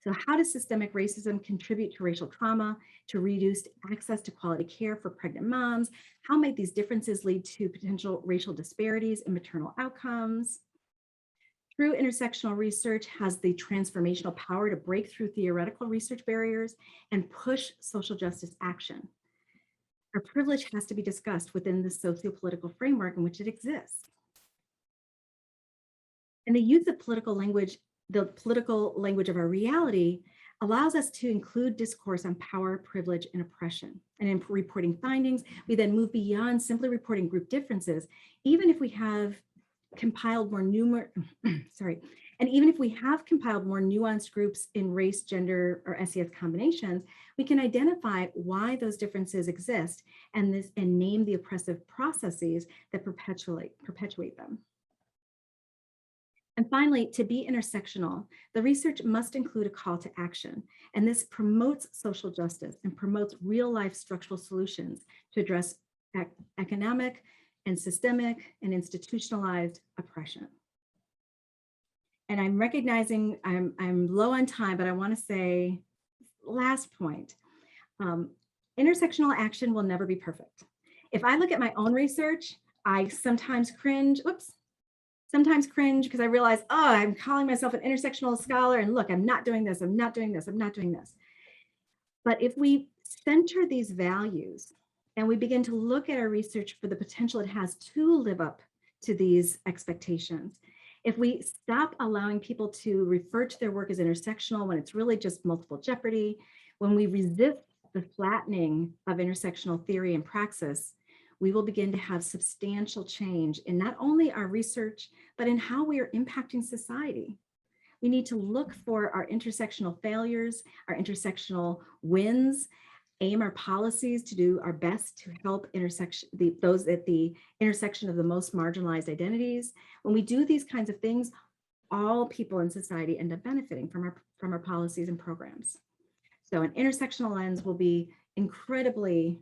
So how does systemic racism contribute to racial trauma, to reduced access to quality care for pregnant moms? How might these differences lead to potential racial disparities in maternal outcomes? True intersectional research has the transformational power to break through theoretical research barriers and push social justice action. Our privilege has to be discussed within the socio-political framework in which it exists. And the use of political language, the political language of our reality, allows us to include discourse on power, privilege, and oppression. And in reporting findings, we then move beyond simply reporting group differences, even if we have compiled more nuanced groups in race, gender, or SES combinations, we can identify why those differences exist and name the oppressive processes that perpetuate them. And finally, to be intersectional, the research must include a call to action, and this promotes social justice and promotes real-life structural solutions to address economic and systemic and institutionalized oppression. And I'm recognizing I'm low on time, but I want to say, last point, intersectional action will never be perfect. If I look at my own research, I sometimes cringe because I realize, oh, I'm calling myself an intersectional scholar, and look, I'm not doing this, I'm not doing this, I'm not doing this. But if we center these values and we begin to look at our research for the potential it has to live up to these expectations, if we stop allowing people to refer to their work as intersectional when it's really just multiple jeopardy, when we resist the flattening of intersectional theory and praxis, we will begin to have substantial change in not only our research, but in how we are impacting society. We need to look for our intersectional failures, our intersectional wins, aim our policies to do our best to help those at the intersection of the most marginalized identities. When we do these kinds of things, all people in society end up benefiting from our policies and programs. So an intersectional lens will be incredibly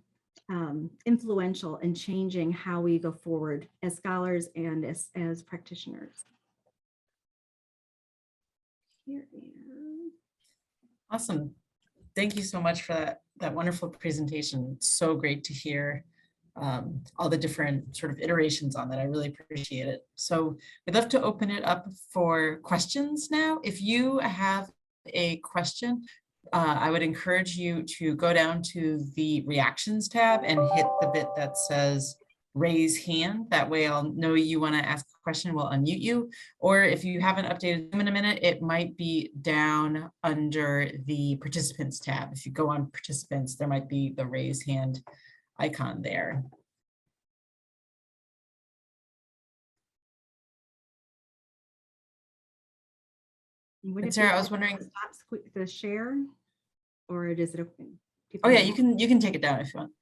influential in changing how we go forward as scholars and as practitioners. Here is.
Awesome. Thank you so much for that wonderful presentation. It's so great to hear all the different sort of iterations on that. I really appreciate it. So we'd love to open it up for questions now. If you have a question, I would encourage you to go down to the reactions tab and hit the bit that says raise hand. That way I'll know you want to ask a question, we'll unmute you. Or if you haven't updated them in a minute, it might be down under the participants tab. If you go on participants, there might be the raise hand icon there. And Sarah, I was wondering,
Stop the share, or does it open?
Oh yeah, you can take it down if you want.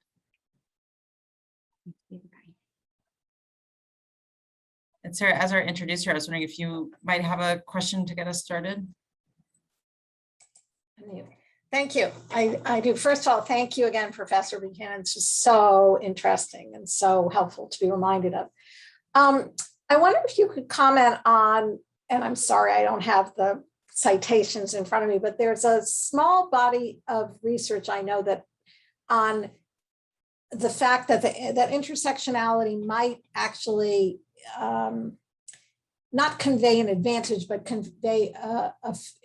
And Sarah, as our introducer, I was wondering if you might have a question to get us started.
Thank you. I do. First of all, thank you again, Professor Buchanan. It's just so interesting and so helpful to be reminded of. I wonder if you could comment on, and I'm sorry, I don't have the citations in front of me, but there's a small body of research I know that on the fact that that intersectionality might actually not convey an advantage, but convey a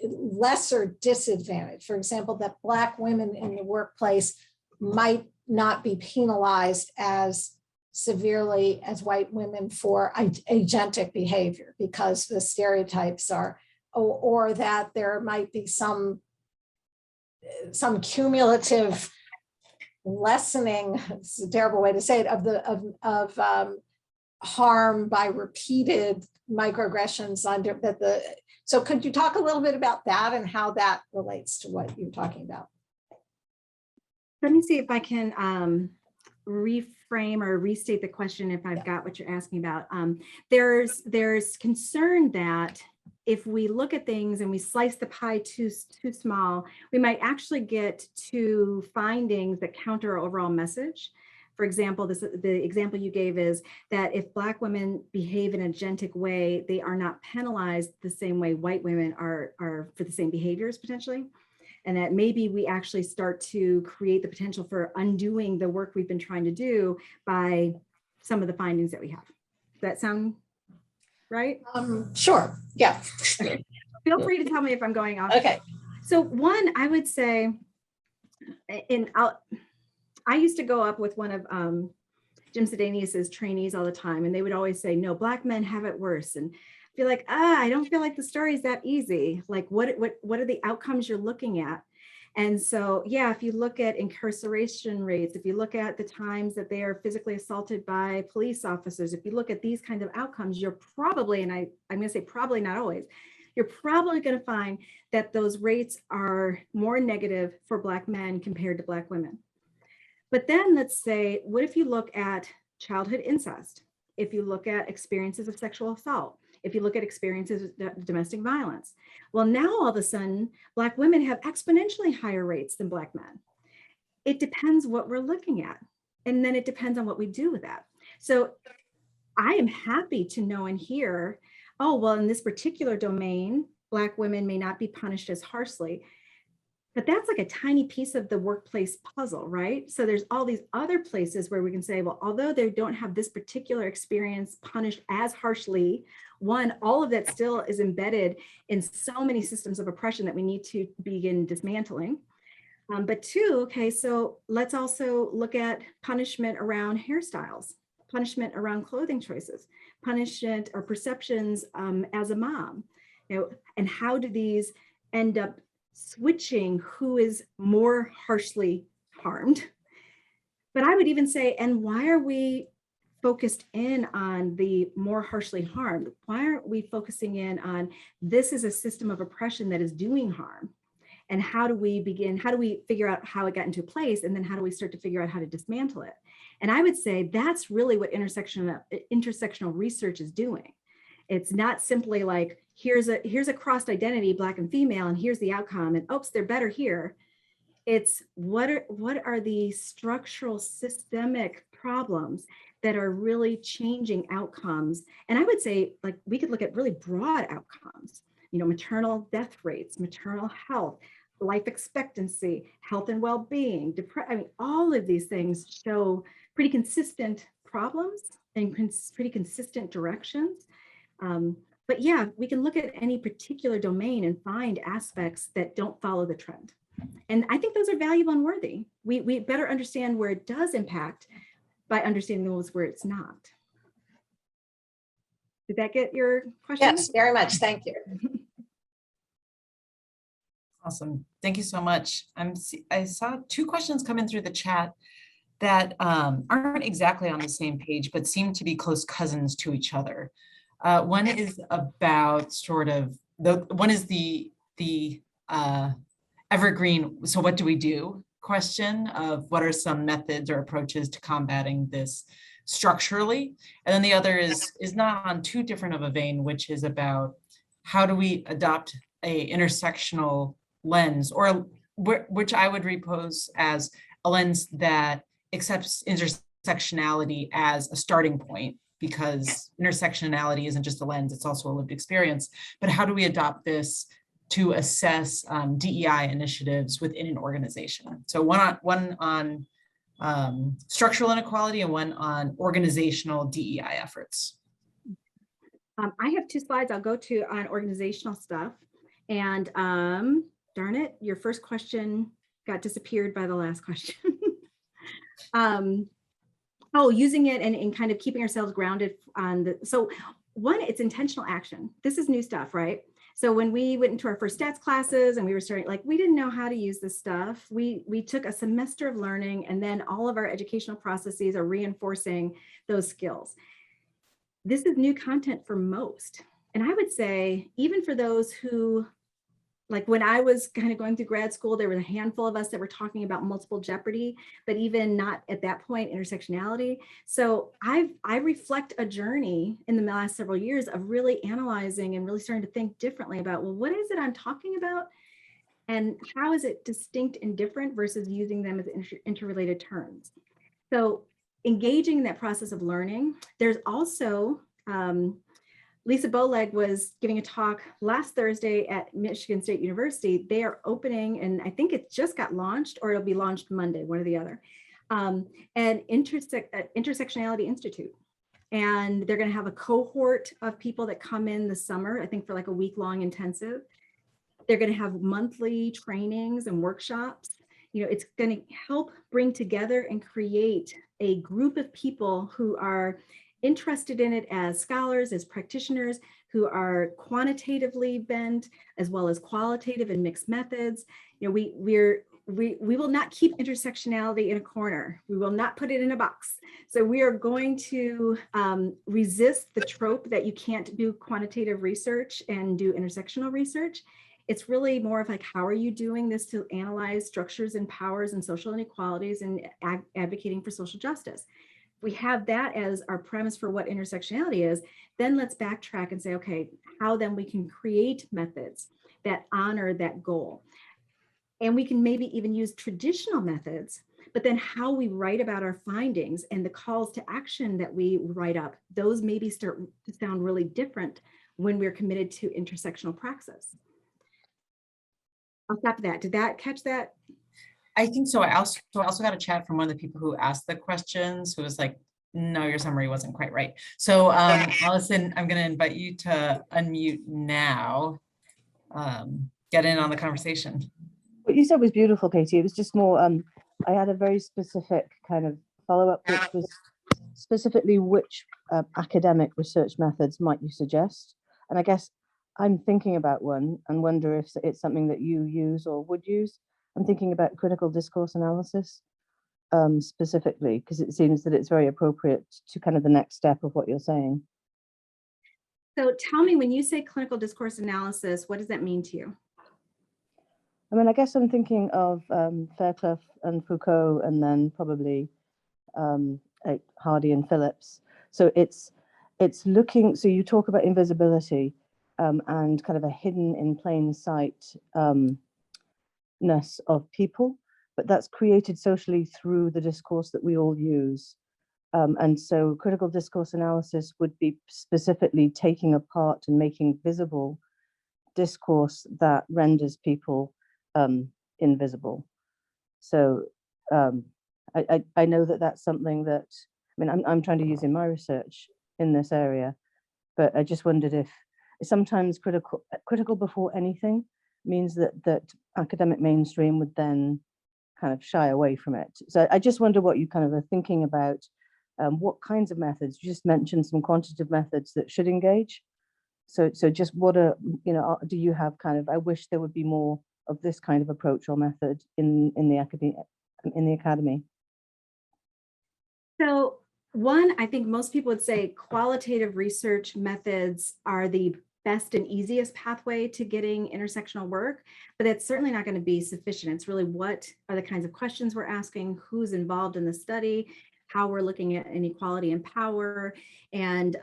lesser disadvantage. For example, that Black women in the workplace might not be penalized as severely as white women for agentic behavior because the stereotypes are, or that there might be some cumulative lessening, it's a terrible way to say it, of harm by repeated microaggressions under that so could you talk a little bit about that and how that relates to what you're talking about?
Let me see if I can reframe or restate the question if I've got what you're asking about. There's concern that if we look at things and we slice the pie too small, we might actually get to findings that counter our overall message. For example, the example you gave is that if Black women behave in a agentic way, they are not penalized the same way white women are for the same behaviors potentially. And that maybe we actually start to create the potential for undoing the work we've been trying to do by some of the findings that we have. Does that sound right?
Sure. Yeah.
Okay. Feel free to tell me if I'm going off.
Okay.
So one, I would say, I used to go up with one of Jim Sedanius's trainees all the time, and they would always say, no, Black men have it worse. And I feel like, I don't feel like the story is that easy. Like what are the outcomes you're looking at? And so, yeah, if you look at incarceration rates, if you look at the times that they are physically assaulted by police officers, if you look at these kinds of outcomes, you're probably, and I'm going to say probably not always, you're probably going to find that those rates are more negative for Black men compared to Black women. But then let's say, what if you look at childhood incest? If you look at experiences of sexual assault, if you look at experiences of domestic violence, well, now all of a sudden, Black women have exponentially higher rates than Black men. It depends what we're looking at. And then it depends on what we do with that. So I am happy to know and hear, oh, well, in this particular domain, Black women may not be punished as harshly. But that's like a tiny piece of the workplace puzzle, right? So there's all these other places where we can say, well, although they don't have this particular experience punished as harshly, one, all of that still is embedded in so many systems of oppression that we need to begin dismantling. But two, okay, so let's also look at punishment around hairstyles, punishment around clothing choices, punishment or perceptions as a mom, and how do these end up switching who is more harshly harmed? But I would even say, and why are we focused in on the more harshly harmed? Why aren't we focusing in on this is a system of oppression that is doing harm? And how do we figure out how it got into place? And then how do we start to figure out how to dismantle it? And I would say that's really what intersectional research is doing. It's not simply like, here's a crossed identity, Black and female, and here's the outcome, and oops, they're better here. It's what are the structural systemic problems that are really changing outcomes? And I would say, like, we could look at really broad outcomes, maternal death rates, maternal health, life expectancy, health and well-being, all of these things show pretty consistent problems and pretty consistent directions. But yeah, we can look at any particular domain and find aspects that don't follow the trend. And I think those are valuable and worthy. We better understand where it does impact by understanding those where it's not. Did that get your question?
Yes, very much. Thank you.
Awesome. Thank you so much. I saw two questions come in through the chat that aren't exactly on the same page, but seem to be close cousins to each other. One is about one is the evergreen, so what do we do question of what are some methods or approaches to combating this structurally. And then the other is not on too different of a vein, which is about how do we adopt a intersectional lens, or which I would repose as a lens that accepts intersectionality as a starting point, because intersectionality isn't just a lens, it's also a lived experience. But how do we adopt this to assess DEI initiatives within an organization? So one on structural inequality and one on organizational DEI efforts.
I have two slides I'll go to on organizational stuff. And darn it, your first question got disappeared by the last question. Using it and kind of keeping ourselves grounded on so one, it's intentional action. This is new stuff, right? So when we went into our first stats classes and we were starting, we didn't know how to use this stuff. We took a semester of learning, and then all of our educational processes are reinforcing those skills. This is new content for most. And I would say, even for those who, when I was kind of going through grad school, there was a handful of us that were talking about multiple jeopardy, but even not at that point, intersectionality. So I reflect a journey in the last several years of really analyzing and really starting to think differently about, well, what is it I'm talking about? And how is it distinct and different versus using them as interrelated terms? So engaging in that process of learning. There's also, Lisa Bowleg was giving a talk last Thursday at Michigan State University. They are opening, and I think it just got launched, or it'll be launched Monday, one or the other, an Intersectionality Institute. And they're going to have a cohort of people that come in the summer, I think for like a week-long intensive. They're going to have monthly trainings and workshops. You know, it's going to help bring together and create a group of people who are interested in it as scholars, as practitioners, who are quantitatively bent, as well as qualitative and mixed methods. You know, we will not keep intersectionality in a corner. We will not put it in a box. So we are going to resist the trope that you can't do quantitative research and do intersectional research. It's really more of like, how are you doing this to analyze structures and powers and social inequalities and advocating for social justice? We have that as our premise for what intersectionality is, then let's backtrack and say, okay, how then we can create methods that honor that goal. And we can maybe even use traditional methods, but then how we write about our findings and the calls to action that we write up, those maybe start to sound really different when we're committed to intersectional praxis. I'll stop that. Did that catch that?
I think so. I also got a chat from one of the people who asked the questions, who was like, no, your summary wasn't quite right. So Allison, I'm going to invite you to unmute now. Get in on the conversation.
What you said was beautiful, Katie. It was just more, I had a very specific kind of follow-up, which was specifically which academic research methods might you suggest? And I guess I'm thinking about one and wonder if it's something that you use or would use. I'm thinking about critical discourse analysis specifically, because it seems that it's very appropriate to kind of the next step of what you're saying.
So tell me, when you say clinical discourse analysis, what does that mean to you?
I mean, I guess I'm thinking of Fairclough and Foucault, and then probably Hardy and Phillips. So it's looking, so you talk about invisibility and kind of a hidden in plain sight ness of people, but that's created socially through the discourse that we all use. And so critical discourse analysis would be specifically taking apart and making visible discourse that renders people invisible. So I know that that's something that, I mean, I'm trying to use in my research in this area, but I just wondered if sometimes critical before anything means that academic mainstream would then kind of shy away from it. So I just wonder what you kind of are thinking about, what kinds of methods. You just mentioned some quantitative methods that should engage. So just what are, you know, do you have kind of, I wish there would be more of this kind of approach or method in the academy.
So one, I think most people would say qualitative research methods are the best and easiest pathway to getting intersectional work, but that's certainly not going to be sufficient. It's really what are the kinds of questions we're asking, who's involved in the study, how we're looking at inequality and power, and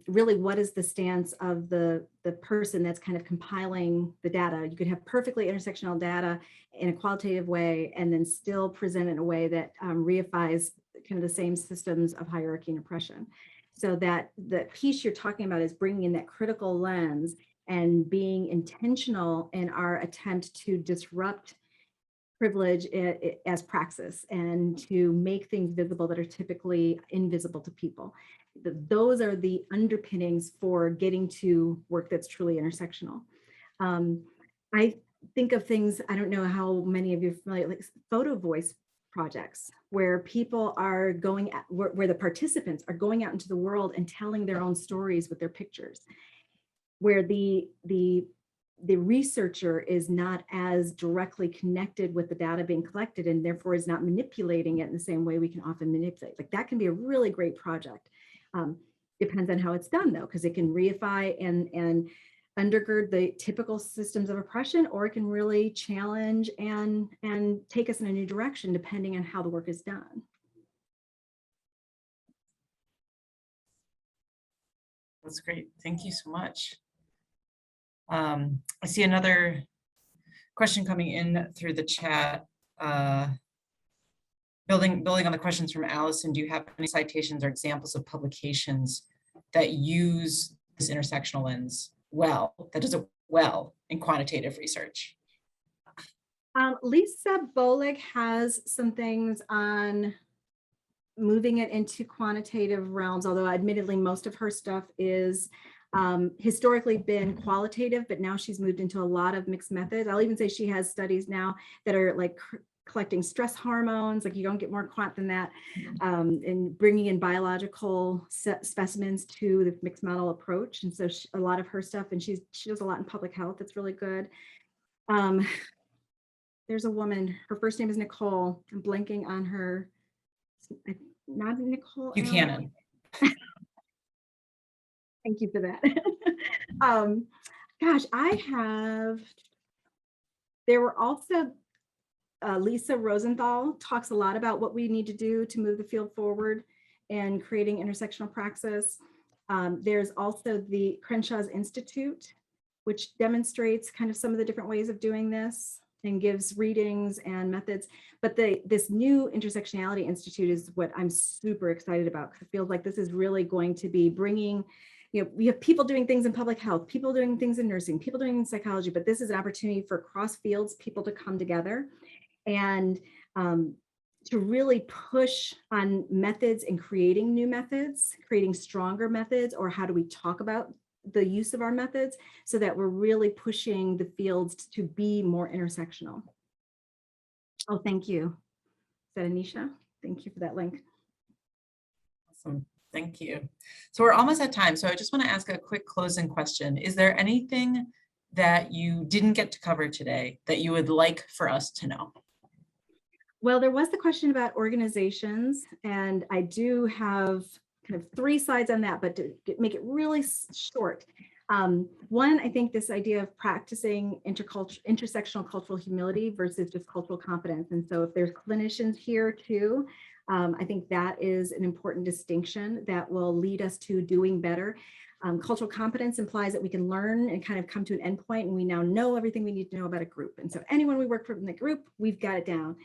really what is the stance of the person that's kind of compiling the data. You could have perfectly intersectional data in a qualitative way and then still present it in a way that reifies kind of the same systems of hierarchy and oppression. So that the piece you're talking about is bringing in that critical lens and being intentional in our attempt to disrupt privilege as praxis and to make things visible that are typically invisible to people. Those are the underpinnings for getting to work that's truly intersectional. I think of things, I don't know how many of you are familiar, like photo voice projects, where people are going, where the participants are going out into the world and telling their own stories with their pictures, where the researcher is not as directly connected with the data being collected and therefore is not manipulating it in the same way we can often manipulate. Like that can be a really great project. Depends on how it's done though, because it can reify and undergird the typical systems of oppression, or it can really challenge and take us in a new direction depending on how the work is done.
That's great. Thank you so much. I see another question coming in through the chat. building on the questions from Allison, do you have any citations or examples of publications that use this intersectional lens well, that does it well in quantitative research?
Lisa Bolig has some things on moving it into quantitative realms, although admittedly most of her stuff is historically been qualitative, but now she's moved into a lot of mixed methods. I'll even say she has studies now that are like collecting stress hormones, like you don't get more quant than that, and bringing in biological specimens to the mixed model approach. And so a lot of her stuff, and she does a lot in public health, that's really good. There's a woman, her first name is NiCole. I'm blanking on her, not NiCole
Buchanan.
Thank you for that. Gosh, there were also, Lisa Rosenthal talks a lot about what we need to do to move the field forward and creating intersectional praxis. There's also the Crenshaw's Institute, which demonstrates kind of some of the different ways of doing this and gives readings and methods. But this new Intersectionality Institute is what I'm super excited about, because it feels like this is really going to be bringing, we have people doing things in public health, people doing things in nursing, people doing in psychology, but this is an opportunity for cross fields people to come together and to really push on methods and creating new methods, creating stronger methods, or how do we talk about the use of our methods so that we're really pushing the fields to be more intersectional. Oh, thank you. Is that Anisha? Thank you for that link.
Awesome. Thank you. So we're almost at time. So I just want to ask a quick closing question. Is there anything that you didn't get to cover today that you would like for us to know?
Well, there was the question about organizations, and I do have kind of 3 slides on that, but to make it really short. One, I think this idea of practicing intersectional cultural humility versus just cultural competence. And so if there's clinicians here too, I think that is an important distinction that will lead us to doing better. Cultural competence implies that we can learn and kind of come to an endpoint, and we now know everything we need to know about a group. And so anyone we work with in the group, we've got it down.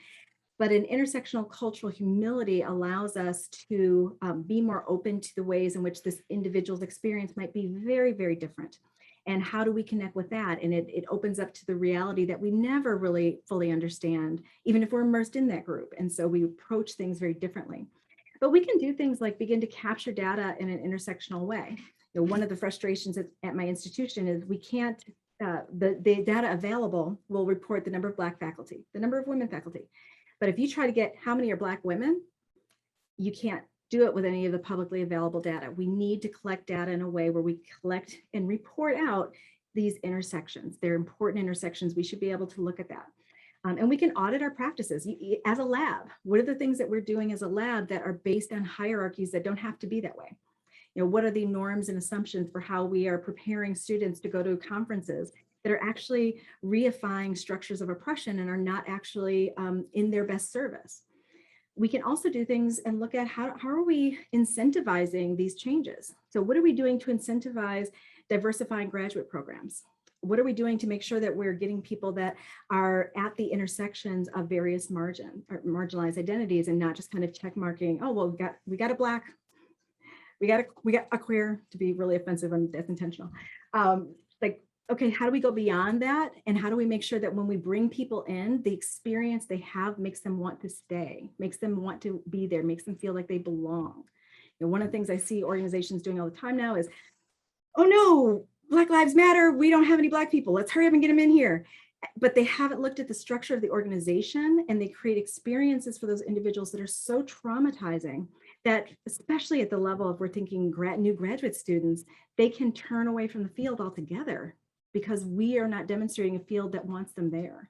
But an intersectional cultural humility allows us to be more open to the ways in which this individual's experience might be very, very different. And how do we connect with that? And it opens up to the reality that we never really fully understand, even if we're immersed in that group. And so we approach things very differently. But we can do things like begin to capture data in an intersectional way. One of the frustrations at my institution is we can't, the data available will report the number of Black faculty, the number of women faculty. But if you try to get how many are Black women, you can't do it with any of the publicly available data. We need to collect data in a way where we collect and report out these intersections. They're important intersections. We should be able to look at that. And we can audit our practices as a lab. What are the things that we're doing as a lab that are based on hierarchies that don't have to be that way? What are the norms and assumptions for how we are preparing students to go to conferences that are actually reifying structures of oppression and are not actually in their best service? We can also do things and look at how are we incentivizing these changes? So what are we doing to incentivize diversifying graduate programs? What are we doing to make sure that we're getting people that are at the intersections of various marginalized identities and not just kind of check marking, oh, well, we got a Black, we got a queer, to be really offensive, and that's intentional. Okay, how do we go beyond that? And how do we make sure that when we bring people in, the experience they have makes them want to stay, makes them want to be there, makes them feel like they belong? One of the things I see organizations doing all the time now is, oh no, Black Lives Matter, we don't have any Black people, let's hurry up and get them in here. But they haven't looked at the structure of the organization, and they create experiences for those individuals that are so traumatizing that, especially at the level of we're thinking new graduate students, they can turn away from the field altogether because we are not demonstrating a field that wants them there.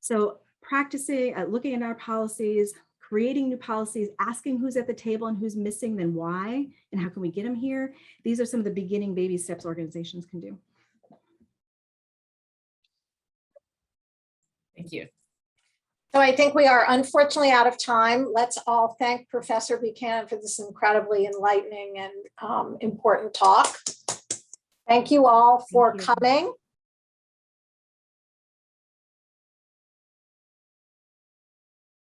So practicing, looking at our policies, creating new policies, asking who's at the table and who's missing, then why, and how can we get them here? These are some of the beginning baby steps organizations can do.
Thank you.
So I think we are unfortunately out of time. Let's all thank Professor Buchanan for this incredibly enlightening and important talk. Thank you all for coming.